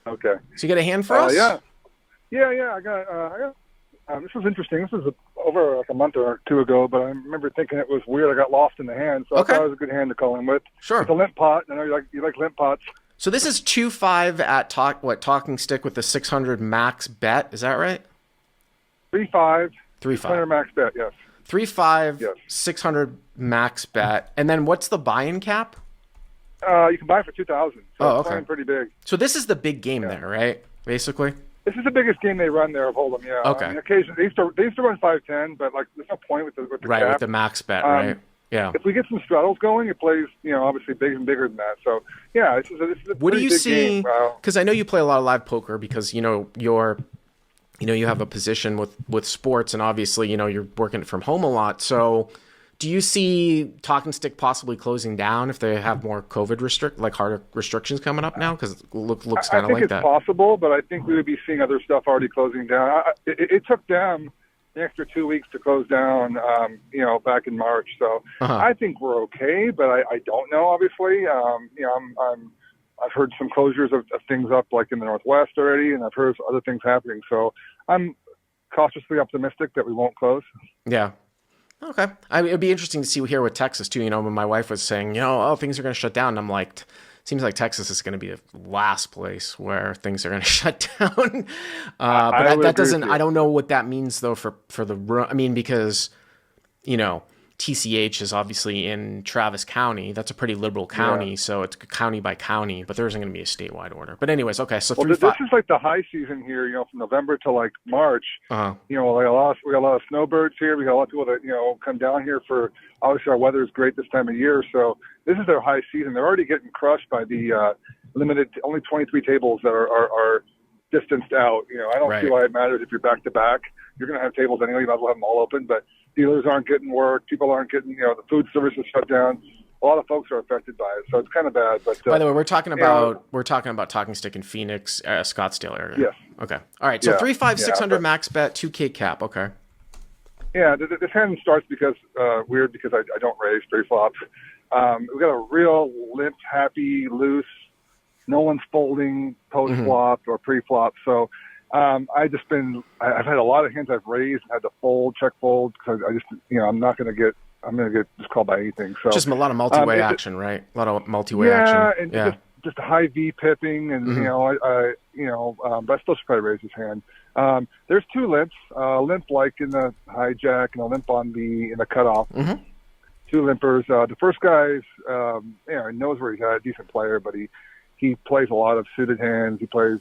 Okay. So you got a hand for us? Yeah. Yeah. This was interesting. This was over like a month or two ago, but I remember thinking it was weird. I got lost in the hand, so I Okay, thought it was a good hand to call in with. It's sure. a limp pot. I know you like limp pots. So this is 2-5 at talking stick with the 600 max bet. Is that right? 3-5, 3-5. 600 max bet. Yes. 3-5, Yes. 600 max bet. And then what's the buy-in cap? You can buy it for 2,000. So Oh, it's okay. playing pretty big. So this is the big game Yeah. there, right? Basically. This is the biggest game they run there of Hold'em. Yeah. I Okay. mean, occasionally they used to run 5-10, but like there's no point with the Right, with cap. the max bet, Um, right? Yeah. if we get some straddles going, it plays, obviously big and bigger than that. So yeah, this is a What do pretty you big see? game. Because I know you play a lot of live poker because you have a position with sports, and obviously you're working from home a lot. So, do you see Talking Stick possibly closing down if they have more COVID harder restrictions coming up now? Because it looks I kind of think like it's that. possible, but I think we would be seeing other stuff already closing down. It took them the extra 2 weeks to close down, back in March. So Uh-huh. I think we're okay, but I don't know. Obviously, I've heard some closures of things up like in the Northwest already, and I've heard other things happening. So I'm cautiously optimistic that we won't close. Yeah. Okay. It'd be interesting to see here with Texas too. When my wife was saying, oh, things are going to shut down. And I'm like, seems like Texas is going to be the last place where things are going to shut down. But that doesn't. I don't know what that means though for the room. I mean, because TCH is obviously in Travis County. That's a pretty liberal county, so it's county by county. But there isn't going to be a statewide order. But anyways, okay. So Well, 3 this 5. is like the high season here, from November to like March. Uh-huh. We got a lot of snowbirds here. We got a lot of people that, come down here for, obviously our weather is great this time of year. So this is their high season. They're already getting crushed by the limited, only 23 tables that are distanced out. I don't see Right. why it matters if you're back to back. You're going to have tables anyway. You might as well have them all open, but dealers aren't getting work. People aren't getting, the food service is shut down. A lot of folks are affected by it. So it's kind of bad. But By the way, we're talking about Talking Stick in Phoenix, Scottsdale area. Yes. Okay. All right. So Yeah. 3 5 Yeah, 600 but- max bet, 2K cap. Okay. Yeah, this hand starts because weird because I don't raise pre-flop. We got a real limp, happy, loose. No one's folding post-flop or pre-flop. So I've had a lot of hands I've raised and had to fold, check fold because I just, I'm going to get just called by anything. So Just a lot of multi-way action, right? A lot of multi-way yeah, action. and Yeah. just a high V pipping, and but I still should probably raise his hand. There's two limps, limp like in the hijack and a limp in the cutoff. Mm-hmm. Two limpers. The first guy's, he knows where he's at, a decent player, but he plays a lot of suited hands. He plays,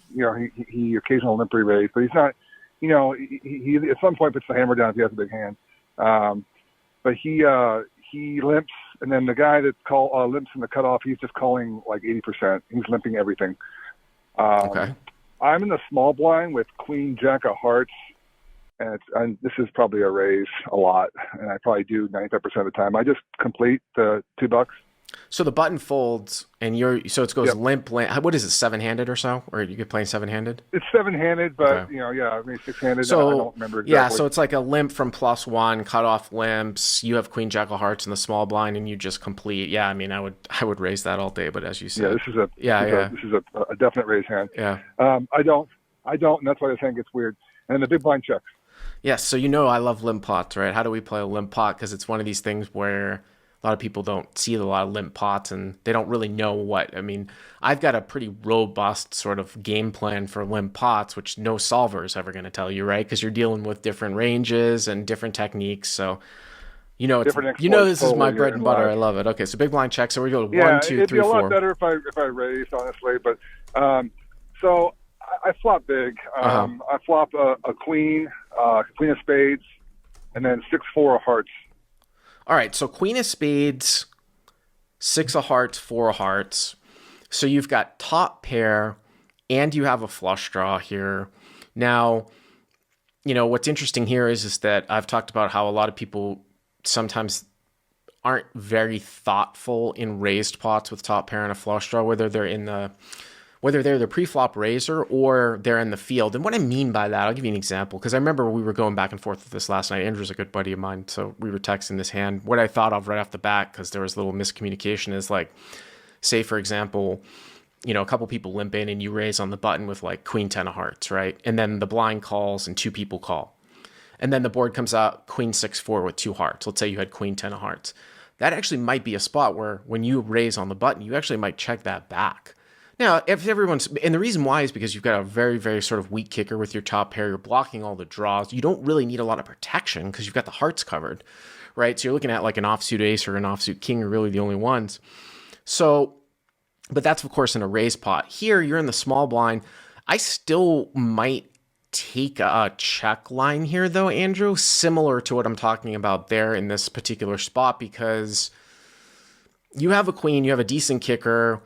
he occasional limpery raise, but he's not, he at some point puts the hammer down if he has a big hand. But he limps, and then the guy that limps in the cutoff, he's just calling like 80%. He's limping everything. Okay. I'm in the small blind with Queen Jack of Hearts, and this is probably a raise a lot, and I probably do 95% of the time. I just complete the $2. So the button folds, and it goes Yep. limp. What is it, 7-handed or so? Or you get playing 7-handed? It's 7-handed, but Okay. I mean 6-handed. So I don't remember exactly. yeah, so it's like a limp from +1, cutoff limps. You have Queen Jack of Hearts in the small blind, and you just complete. Yeah, I mean, I would raise that all day, but as you said, this is a definite raise hand. Yeah. I don't, and that's why this hand gets weird. And the big blind checks. Yes, so I love limp pots, right? How do we play a limp pot? Because it's one of these things where a lot of people don't see a lot of limp pots, and they don't really know what. I mean, I've got a pretty robust sort of game plan for limp pots, which no solver is ever going to tell you, right? Because you're dealing with different ranges and different techniques. So, this is my bread and butter. I love it. Okay, so big blind check. So we go 1, 2, 3, 4. It'd be a lot better if I raised, honestly. But so I flop big. I flop a queen of spades, and then 6-4 of hearts. All right, so queen of spades, 6 of hearts, 4 of hearts. So you've got top pair, and you have a flush draw here. Now, what's interesting here is that I've talked about how a lot of people sometimes aren't very thoughtful in raised pots with top pair and a flush draw, whether they're the pre-flop raiser or they're in the field. And what I mean by that, I'll give you an example, because I remember we were going back and forth with this last night. Andrew's a good buddy of mine, so we were texting this hand. What I thought of right off the bat, because there was a little miscommunication, is like, say, for example, a couple people limp in and you raise on the button with like queen 10 of hearts, right? And then the blind calls and 2 people call. And then the board comes out queen 6-4 with 2 hearts. Let's say you had queen 10 of hearts. That actually might be a spot where when you raise on the button, you actually might check that back. Now, if everyone's, and the reason why is because you've got a very, very sort of weak kicker with your top pair. You're blocking all the draws. You don't really need a lot of protection because you've got the hearts covered, right? So you're looking at like an offsuit ace or an offsuit king are really the only ones. So, but that's of course in a raise pot. Here, you're in the small blind. I still might take a check line here though, Andrew, similar to what I'm talking about there in this particular spot, because you have a queen, you have a decent kicker.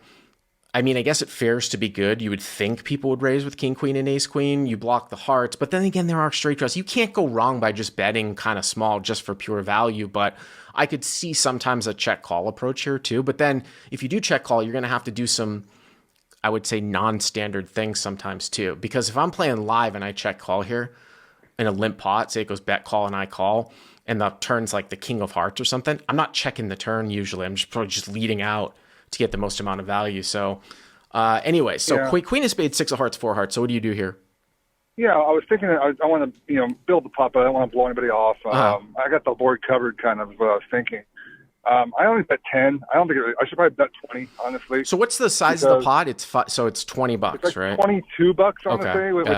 I mean, I guess it fares to be good. You would think people would raise with king, queen, and ace, queen. You block the hearts. But then again, there are straight draws. You can't go wrong by just betting kind of small just for pure value. But I could see sometimes a check call approach here too. But then if you do check call, you're going to have to do some, I would say, non-standard things sometimes too. Because if I'm playing live and I check call here in a limp pot, say it goes bet call and I call, and the turn's like the king of hearts or something, I'm not checking the turn usually. I'm just probably just leading out to get the most amount of value. So anyway, so yeah. Queen of spades, 6 of hearts, 4 hearts. So what do you do here? Yeah, I was thinking I want to build the pot, but I don't want to blow anybody off. I got the board covered kind of what I was thinking. I only bet 10. I don't think I should probably bet 20, honestly. So what's the size of the pot? It's so it's $20, it's like right? $22, I want to say, with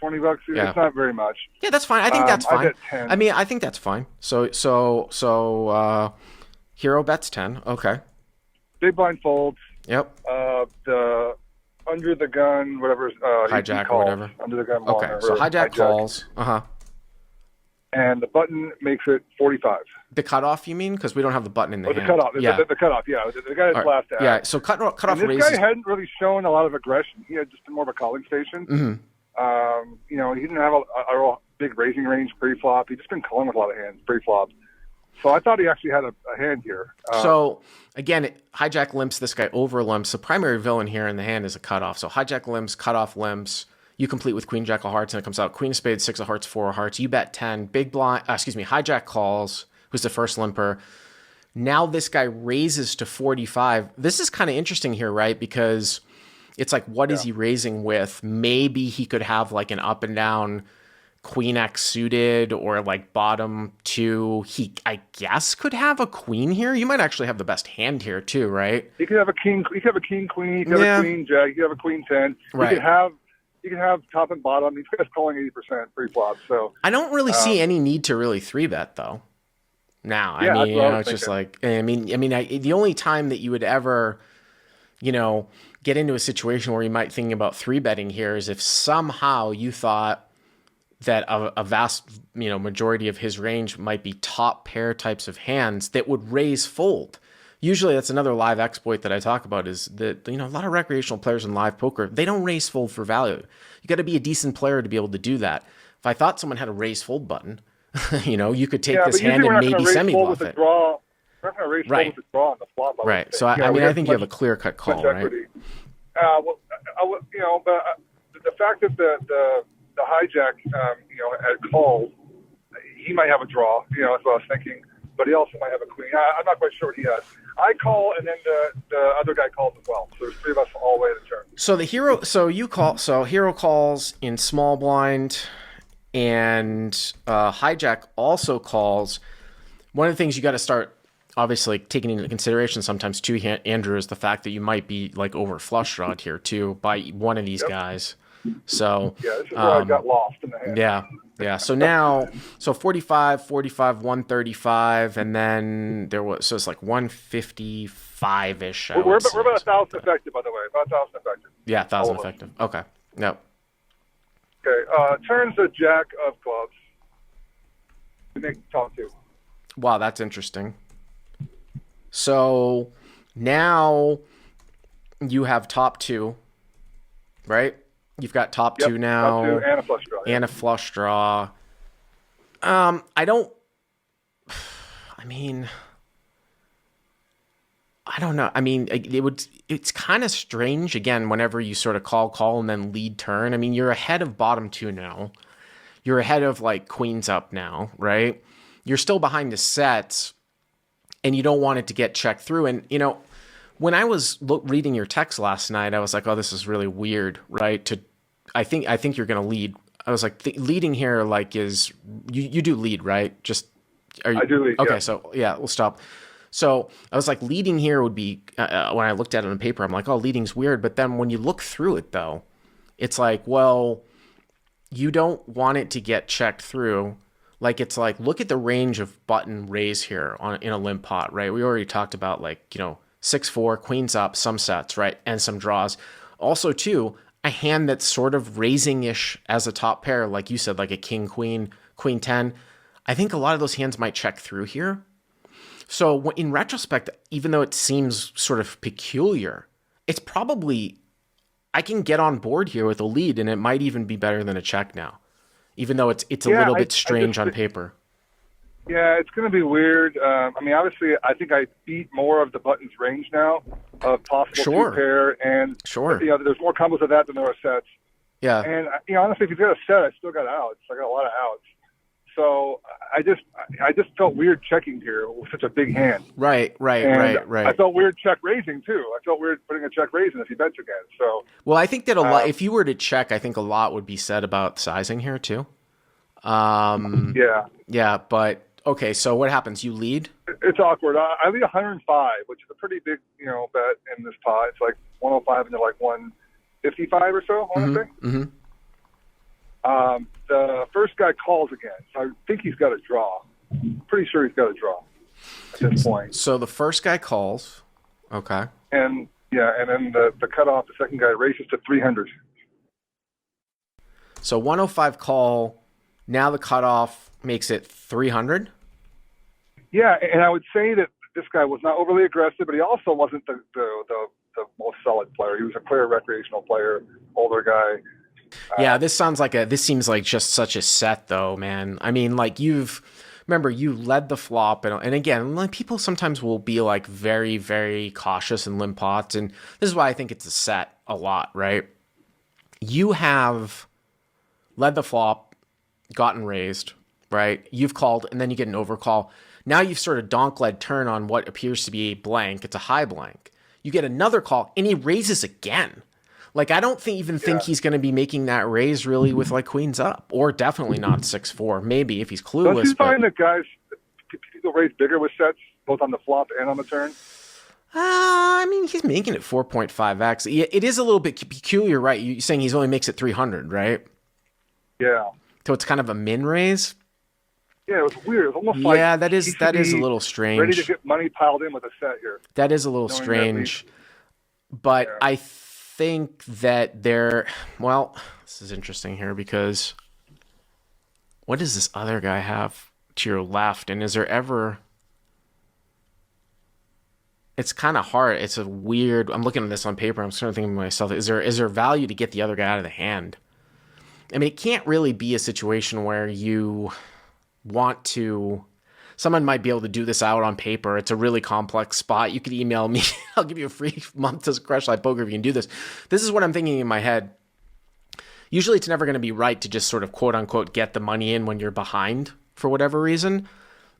$20. Yeah. It's not very much. Yeah, that's fine. I think that's fine. I bet 10. I mean, I think that's fine. So Hero bets 10. Okay. Big blind folds. Yep. The under the gun, whatever. Hijack or whatever. Under the gun. Okay, so hijack calls. And the button makes it 45. The cutoff, you mean? Because we don't have the button in the hand. The cutoff. Yeah. The cutoff, yeah. The guy that's last out. Yeah, so cutoff and raises. This guy hadn't really shown a lot of aggression. He had just been more of a calling station. Mm-hmm. He didn't have a big raising range pre-flop. He'd just been calling with a lot of hands pre-flop. So I thought he actually had a hand here. So, again, hijack limps, this guy over limps. The primary villain here in the hand is a cutoff. So hijack limps, cutoff limps. You complete with queen, jack of hearts, and it comes out queen of spades, 6 of hearts, 4 of hearts. You bet 10. Big blind, hijack calls, who's the first limper. Now this guy raises to 45. This is kind of interesting here, right? Because it's like, what is he raising with? Maybe he could have like an up and down queen X suited or like bottom 2. He, I guess, could have a queen here. You might actually have the best hand here too, right? He could have a king. He could have a king queen. He could have a queen jack. He could have a queen 10. Right. You can have top and bottom. He's calling 80% pre-flop. So I don't really see any need to really 3-bet though. Now, yeah, I mean, it's just like, the only time that you would ever, get into a situation where you might think about 3-betting here is if somehow you thought that a vast, majority of his range might be top pair types of hands that would raise fold. Usually that's another live exploit that I talk about is that, a lot of recreational players in live poker, they don't raise fold for value. You got to be a decent player to be able to do that. If I thought someone had a raise fold button, you could take this hand and maybe semi-bluff it. We're not going to raise fold with the draw on the flop. Right. So, I think you have a clear-cut call, right? But the fact that the hijack, had called, he might have a draw. That's what I was thinking. But he also might have a queen. I'm not quite sure what he has. I call, and then the other guy calls as well. So there's 3 of us all the way to the turn. So the hero, hero calls in small blind, and hijack also calls. One of the things you got to start, obviously, taking into consideration sometimes too, Andrew, is the fact that you might be like over flush drawed here too by one of these guys. So this is where I got lost in the hand. Yeah. So now, 45, 135, and then so it's like 155-ish. We're about 1,000 effective, by the way. About 1,000 effective. Yeah, 1,000 effective. Okay. Yep. Okay. Turns a jack of clubs. We make top 2. Wow, that's interesting. So now you have top 2, right? You've got top 2 now. Top 2 and a flush draw. And a flush draw. I don't know. I mean, it's kind of strange, again, whenever you sort of call, and then lead turn. I mean, you're ahead of bottom 2 now. You're ahead of, like, queens up now, right? You're still behind the sets, and you don't want it to get checked through. And, when I was reading your text last night, I was like, oh, this is really weird, right? I think you're going to lead. I was like, leading here, like, is you do lead, right? Just are you? I do lead. Okay, Yeah. so yeah, we'll stop. So I was like, leading here would be when I looked at it on paper, I'm like, oh, leading's weird. But then when you look through it, though, it's like, well, you don't want it to get checked through. Like, it's like, look at the range of button raise here in a limp pot, right? We already talked about, like, 6-4, queens up, some sets, right? And some draws. Also, too, a hand that's sort of raising-ish as a top pair, like you said, like a king, queen, queen 10. I think a lot of those hands might check through here. So in retrospect, even though it seems sort of peculiar, it's probably, I can get on board here with a lead, and it might even be better than a check now, even though it's a little bit strange on paper. Yeah, it's going to be weird. I mean, obviously, I think I beat more of the buttons range now of possible two pair, and there's more combos of that than there are sets. Yeah, and honestly, if you've got a set, I still got outs. I got a lot of outs. So I just felt weird checking here with such a big hand. Right. I felt weird check raising too. I felt weird putting a check raise in if he bets again. So well, I think that a lot. If you were to check, I think a lot would be said about sizing here too. Yeah, but okay. So what happens? You lead. It's awkward. I lead 105, which is a pretty big bet in this pot. It's like 105 and they're like 155 or so. I want to say. Mm-hmm. The first guy calls again, so I think he's got a draw. Pretty sure he's got a draw at this point. So the first guy calls. Okay. And then the cutoff, the second guy races to 300. So 105 call. Now the cutoff makes it 300. Yeah, and I would say that this guy was not overly aggressive, but he also wasn't the most solid player. He was a clear recreational player, older guy. Yeah, this seems like just such a set though, man. I mean, like you led the flop and again, like people sometimes will be like very, very cautious in limp pots, and this is why I think it's a set a lot, right? You have led the flop, gotten raised, right? You've called and then you get an overcall. Now you've sort of donk led turn on what appears to be a blank. It's a high blank. You get another call and he raises again. Like, I don't think he's going to be making that raise really with like queens up, or definitely not 6-4. Maybe if he's clueless. Don't you find that people raise bigger with sets, both on the flop and on the turn? I mean, he's making it 4.5x. It is a little bit peculiar, right? You're saying he's only makes it 300, right? Yeah. So it's kind of a min raise. Yeah, it was weird. It was almost like that is a little strange. Ready to get money piled in with a set here. That is a little strange, but yeah. I think that this is interesting here because what does this other guy have to your left? And is there ever, it's kind of hard. It's a weird, I'm looking at this on paper. I'm sort of thinking to myself, is there value to get the other guy out of the hand? I mean, it can't really be a situation where you want to, someone might be able to do this out on paper. It's a really complex spot. You could email me. I'll give you a free month to Crush Live Poker if you can do this. This is what I'm thinking in my head. Usually it's never going to be right to just sort of quote unquote get the money in when you're behind for whatever reason.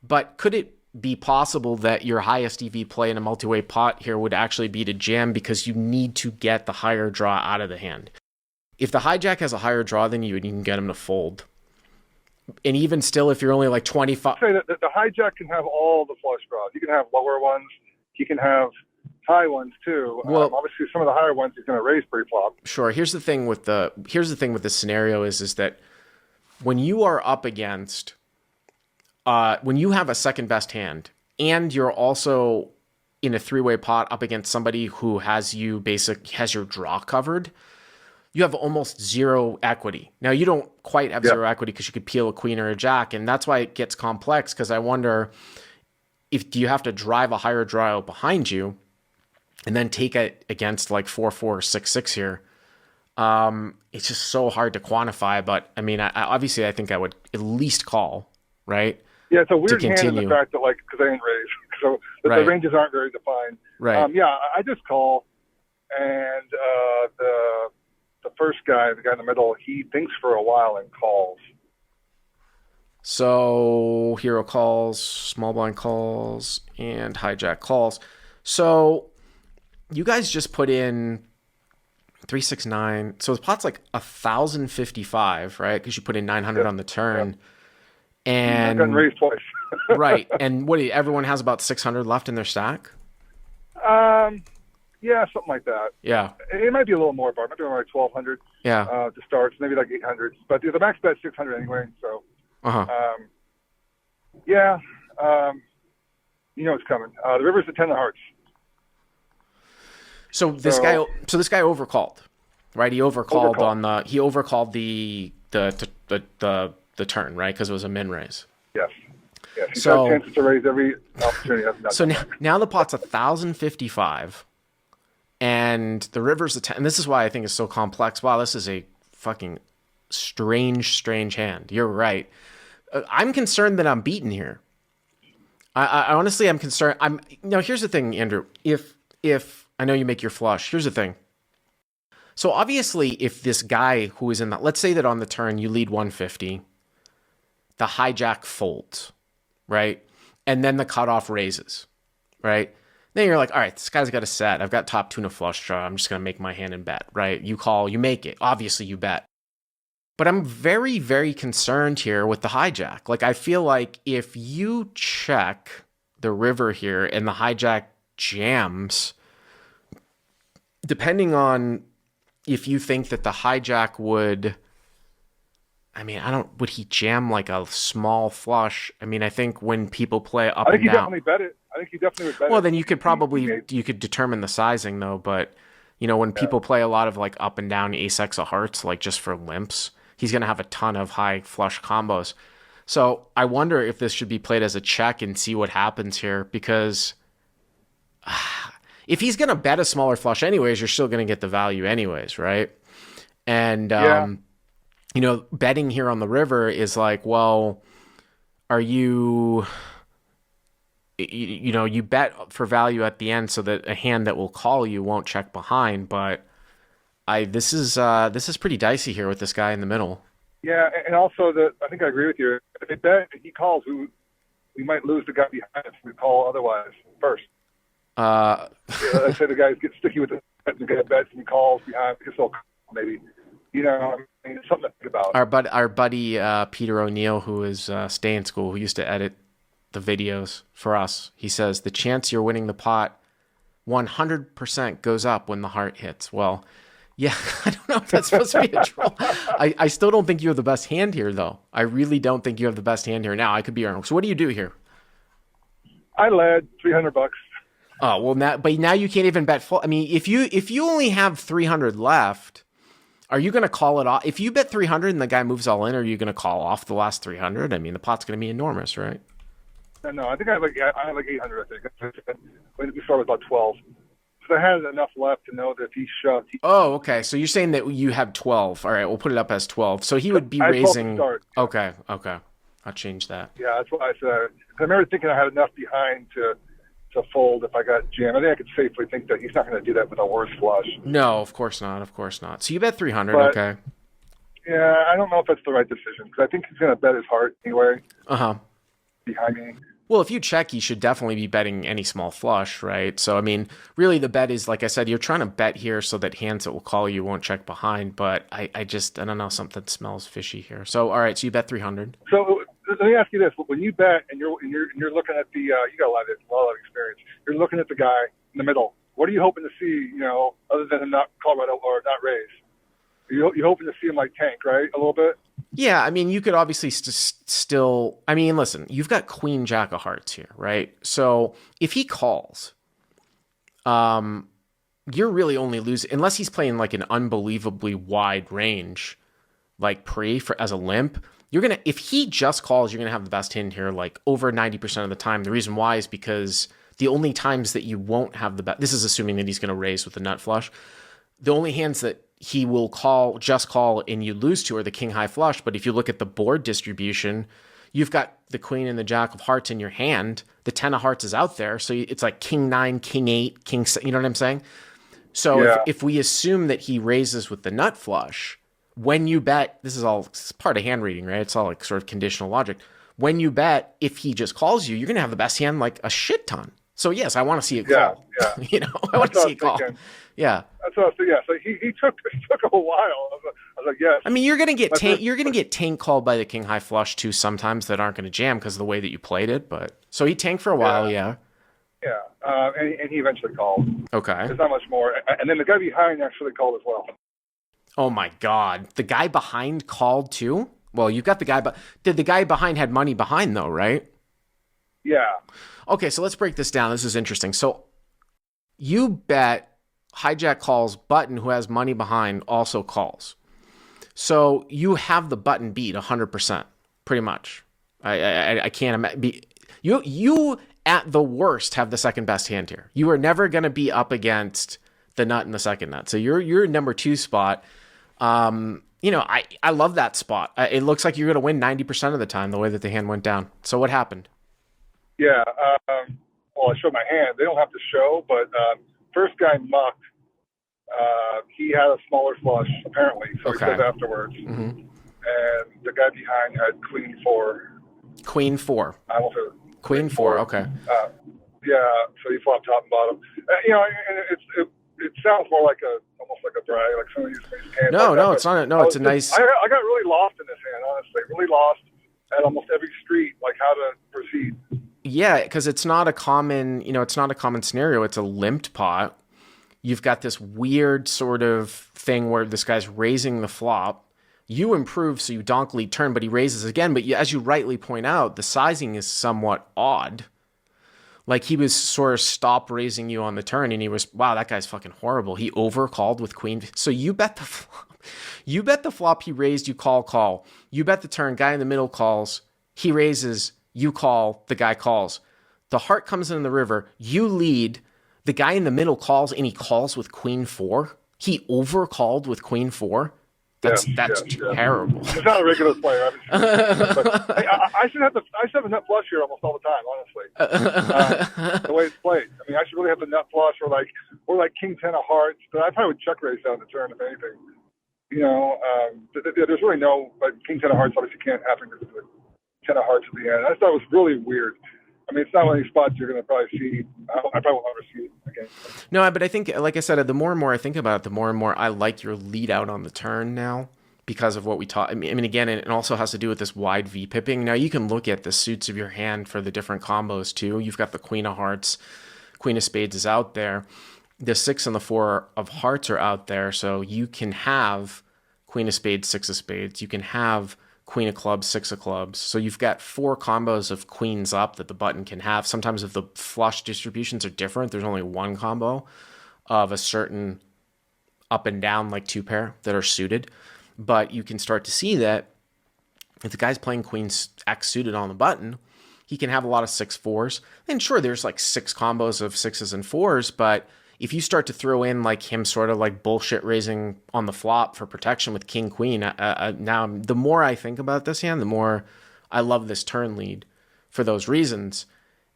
But could it be possible that your highest EV play in a multi-way pot here would actually be to jam because you need to get the higher draw out of the hand? If the hijack has a higher draw than you can get him to fold. And even still, if you're only like 25... Say that the hijack can have all the flush draws. You can have lower ones. He can have high ones too. Well, obviously, some of the higher ones he's going to raise pre-flop. Sure. Here's the thing with this scenario is that when you are up against... when you have a second best hand and you're also in a three-way pot up against somebody who has your draw covered... you have almost zero equity. Now, you don't quite have zero equity because you could peel a queen or a jack, and that's why it gets complex, because I wonder do you have to drive a higher draw out behind you and then take it against like 4-4 or 6-6 here. It's just so hard to quantify, but I mean, I think I would at least call, right? Yeah, it's a weird hand in the fact that, like, because I didn't raise, so the ranges aren't very defined. Right. I just call, and the first guy, the guy in the middle, he thinks for a while and calls. So hero calls, small blind calls, and hijack calls. So you guys just put in 369. So the pot's like 1,055, right? Because you put in 900 on the turn. And I've gotten raised twice. right. And everyone has about 600 left in their stack? Yeah, something like that. Yeah. It might be a little more, Bart. It might be like 1,200 to start. So maybe like 800. But the max bet's 600 anyway. So, it's coming. The river's the 10 of hearts. So this guy overcalled, right? He overcalled the turn, right? Because it was a min raise. Yes. Yes. He's got chances to raise every opportunity. So now the pot's 1,055, and the river's a 10. And this is why I think it's so complex. Wow, this is a fucking strange hand. You're right. I'm concerned that I'm beaten here. I honestly am concerned. Here's the thing, Andrew. If I know you make your flush, here's the thing. So obviously, if this guy who is in that, let's say that on the turn you lead 150, the hijack folds, right? And then the cutoff raises, right? Then you're like, all right, this guy's got a set. I've got top tuna flush draw. I'm just going to make my hand and bet, right? You call, you make it. Obviously, you bet. But I'm very, very concerned here with the hijack. Like, I feel like if you check the river here and the hijack jams, depending on if you think that the hijack would he jam like a small flush? I mean, I think when people play up and down. I think he definitely bet it. I think he definitely would bet it. Well, then you could determine the sizing though. But, when people play a lot of like up and down ace-x of hearts, like just for limps, he's going to have a ton of high flush combos. So I wonder if this should be played as a check and see what happens here, because if he's going to bet a smaller flush anyways, you're still going to get the value anyways, right? And, betting here on the river is like, well, are you bet for value at the end so that a hand that will call you won't check behind. But this is pretty dicey here with this guy in the middle. Yeah, and also I think I agree with you. If they bet, if he calls, we might lose the guy behind if we call otherwise first. Let's say the guys get sticky with the guy bets and he calls behind because they'll maybe. It's something to think about. Our buddy Peter O'Neill, who is stay in school, who used to edit the videos for us, he says the chance you're winning the pot 100% goes up when the heart hits. Well, yeah, I don't know if that's supposed to be a troll. I still don't think you have the best hand here, though. I really don't think you have the best hand here. Now, I could be wrong. So what do you do here? I led $300. Oh, well, now you can't even bet full. I mean, if you only have 300 left, are you going to call it off? If you bet 300 and the guy moves all in, are you going to call off the last 300? I mean, the pot's going to be enormous, right? No, I think I have like 800, I think. We started with about 12. So I had enough left to know that if he shoved. Oh, okay. So you're saying that you have 12. All right, we'll put it up as 12. So he would be raising. Okay. I'll change that. Yeah, that's what I said. I remember thinking I had enough behind to fold if I got jammed. I think I could safely think that he's not going to do that with a worse flush. No, of course not. So you bet 300, but, okay. Yeah, I don't know if that's the right decision because I think he's going to bet his heart anyway. Behind me. Well, if you check, you should definitely be betting any small flush, right? So, I mean, really the bet is, like I said, you're trying to bet here so that hands that will call you won't check behind, but I don't know, something smells fishy here. So, all right, so you bet 300. So, let me ask you this. When you bet and you're looking at the, you got a lot of experience, you're looking at the guy in the middle. What are you hoping to see, other than him not Colorado or not raise? You're hoping to see him like tank, right? A little bit? Yeah, I mean, you could obviously still... I mean, listen, you've got Queen Jack of Hearts here, right? So if he calls, you're really only losing... Unless he's playing like an unbelievably wide range, like as a limp, you're going to... If he just calls, you're going to have the best hand here like over 90% of the time. The reason why is because the only times that you won't have the best... This is assuming that he's going to raise with the nut flush. The only hands that he will just call and you lose to are the king high flush. But if you look at the board distribution, you've got the queen and the jack of hearts in your hand. The 10 of hearts is out there. So it's like king 9, king 8, king, you know what I'm saying? So yeah. if we assume that he raises with the nut flush, when you bet, this is part of hand reading, right? It's all like sort of conditional logic. When you bet, if he just calls you, you're going to have the best hand like a shit ton. So yes, I want to see it Yeah, call. yeah. You know, I want to see it call. Yeah. That's what I was thinking. Yeah, so he took a while. I was like, yes. I mean, you're gonna get tank called by the king high flush too sometimes that aren't gonna jam because of the way that you played it. But so he tanked for a while, yeah. Yeah, and he eventually called. Okay. There's not much more. And then the guy behind actually called as well. Oh my God, the guy behind called too. Well, you've got the guy, but did the guy behind had money behind though, right? Yeah. Okay, so let's break this down. This is interesting. So you bet hijack calls, button who has money behind also calls. So you have the button beat 100%, pretty much. I can't imagine. You at the worst have the second best hand here. You are never going to be up against the nut and the second nut. So you're number 2 spot. You know, I love that spot. It looks like you're going to win 90% of the time the way that the hand went down. So what happened? Yeah. Well, I showed my hand. They don't have to show, but first guy mucked. He had a smaller flush, apparently, so he said afterwards. Mm-hmm. And the guy behind had queen 4. Queen 4. I almost said queen 4, okay. Yeah, so he flopped top and bottom. You know, and it sounds more like almost like a brag, like somebody used to hand. No, like no, that, it's not. No, it's a nice. I got really lost in this hand, honestly. Really lost at almost every street, like how to proceed. Yeah, because it's not a common, it's not a common scenario. It's a limped pot. You've got this weird sort of thing where this guy's raising the flop. You improve, so you donk lead turn, but he raises again. But as you rightly point out, the sizing is somewhat odd. Like he was sort of stop raising you on the turn, and he was, wow, that guy's fucking horrible. He overcalled with queen. So you bet the flop. You bet the flop he raised, you call. You bet the turn, guy in the middle calls. He raises, you call, the guy calls. The heart comes in the river, you lead. The guy in the middle calls, and he calls with queen 4. He overcalled with queen 4. That's terrible. He's not a regular player. I should have a nut flush here almost all the time, honestly. The way it's played. I mean, I should really have the nut flush or like king 10 of hearts. But I probably would check raise down the turn if anything. You know, there's really no, but king 10 of hearts obviously can't happen because of the 10 of hearts at the end. I thought it was really weird. I mean, it's not one of these spots you're going to probably see. I probably won't ever see it again. No, but I think, like I said, the more and more I think about it, the more and more I like your lead out on the turn now because of what we taught. I mean, again, it also has to do with this wide V-pipping. Now, you can look at the suits of your hand for the different combos, too. You've got the queen of hearts, queen of spades is out there. The 6 and the 4 of hearts are out there, so you can have queen of spades, 6 of spades. You can have queen of clubs, 6 of clubs. So you've got 4 combos of queens up that the button can have. Sometimes if the flush distributions are different, there's only one combo of a certain up and down, like 2 pair that are suited. But you can start to see that if the guy's playing queen X suited on the button, he can have a lot of 6-4s. And sure, there's like 6 combos of 6s and 4s, but if you start to throw in like him sort of like bullshit raising on the flop for protection with king queen, now the more I think about this hand, the more I love this turn lead for those reasons.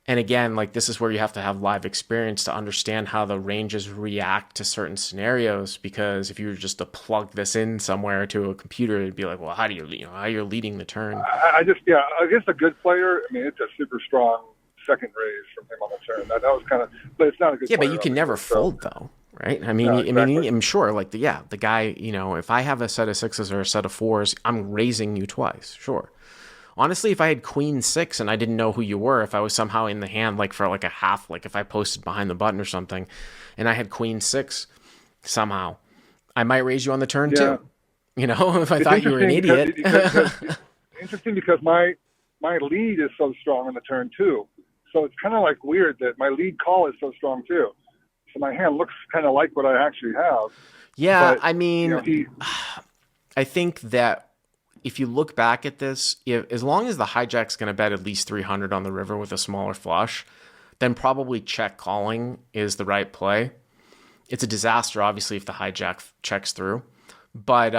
And again, like this is where you have to have live experience to understand how the ranges react to certain scenarios. Because if you were just to plug this in somewhere to a computer, it'd be like, well, how you're leading the turn? Against a good player, I mean, it's a super strong second raise from him on the turn. That was kind of, but it's not a good. Yeah, but you can never fold though, right? I mean, no, exactly. I mean, I'm sure, like the guy, if I have a set of 6s or a set of 4s, I'm raising you twice, sure. Honestly, if I had queen 6 and I didn't know who you were, if I was somehow in the hand, like for like a half, like if I posted behind the button or something, and I had queen 6 somehow, I might raise you on the turn too. If I thought you were an idiot. Interesting because my lead is so strong on the turn too. So it's kind of like weird that my lead call is so strong too. So my hand looks kind of like what I actually have. Yeah, but, I mean, I think that if you look back at this, as long as the hijack's going to bet at least 300 on the river with a smaller flush, then probably check calling is the right play. It's a disaster, obviously, if the hijack checks through. But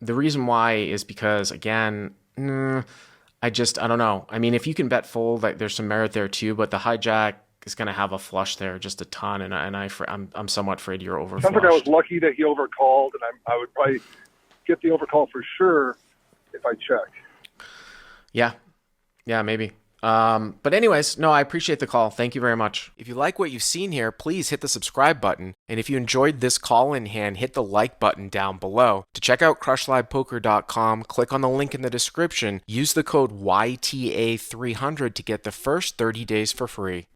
the reason why is because, again, I don't know. I mean, if you can bet fold, like there's some merit there too, but the hijack is going to have a flush there just a ton, and I'm somewhat afraid you're over. Sounds like I was lucky that he overcalled, and I would probably get the overcall for sure if I check. Yeah, maybe. But anyways, no, I appreciate the call. Thank you very much. If you like what you've seen here, please hit the subscribe button. And if you enjoyed this call in hand, hit the like button down below. To check out crushlivepoker.com, click on the link in the description. Use the code YTA300 to get the first 30 days for free.